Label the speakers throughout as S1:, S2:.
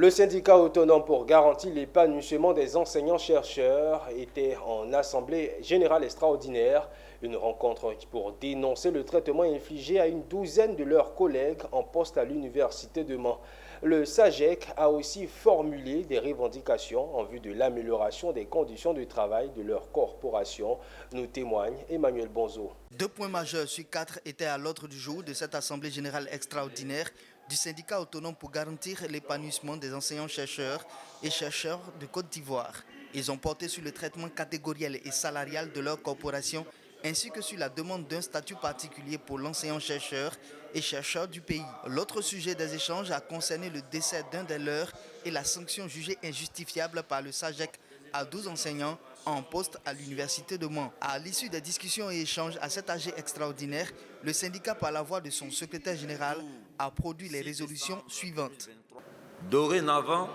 S1: Le syndicat autonome pour garantir l'épanouissement des enseignants-chercheurs était en assemblée générale extraordinaire, une rencontre pour dénoncer le traitement infligé à une douzaine de leurs collègues en poste à l'université de Mans. Le SAGEC a aussi formulé des revendications en vue de l'amélioration des conditions de travail de leur corporation, nous témoigne Emmanuel Bonzo.
S2: 2 points majeurs sur 4 étaient à l'ordre du jour de cette assemblée générale extraordinaire du syndicat autonome pour garantir l'épanouissement des enseignants-chercheurs et chercheurs de Côte d'Ivoire. Ils ont porté sur le traitement catégoriel et salarial de leur corporation ainsi que sur la demande d'un statut particulier pour l'enseignant-chercheur et chercheurs du pays. L'autre sujet des échanges a concerné le décès d'un des leurs et la sanction jugée injustifiable par le SAGEC à 12 enseignants en poste à l'université de Mans. À l'issue des discussions et échanges à cet AG extraordinaire, le syndicat, par la voix de son secrétaire général, a produit les résolutions suivantes.
S3: Dorénavant,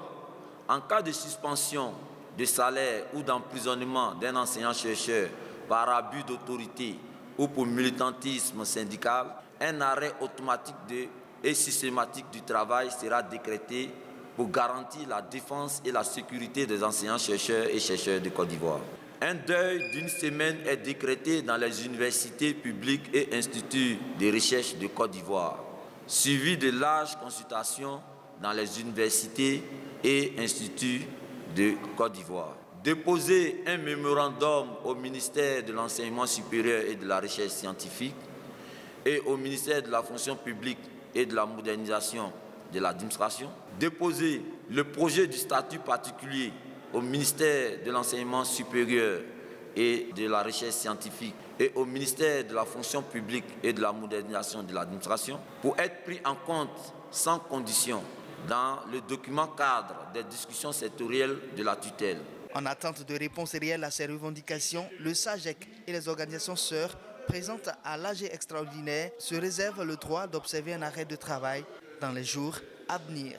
S3: en cas de suspension de salaire ou d'emprisonnement d'un enseignant-chercheur par abus d'autorité ou pour militantisme syndical, un arrêt automatique et systématique du travail sera décrété pour garantir la défense et la sécurité des enseignants-chercheurs et chercheurs de Côte d'Ivoire. Un deuil d'une semaine est décrété dans les universités publiques et instituts de recherche de Côte d'Ivoire, suivi de larges consultations dans les universités et instituts de Côte d'Ivoire. Déposer un mémorandum au ministère de l'Enseignement supérieur et de la Recherche scientifique et au ministère de la Fonction publique et de la modernisation de l'administration. Déposer le projet du statut particulier au ministère de l'Enseignement supérieur et de la Recherche scientifique et au ministère de la Fonction publique et de la modernisation de l'administration pour être pris en compte sans condition dans le document cadre des discussions sectorielles de la tutelle.
S2: En attente de réponses réelles à ces revendications, le SAGEC et les organisations sœurs présentes à l'AG extraordinaire se réservent le droit d'observer un arrêt de travail dans les jours à venir.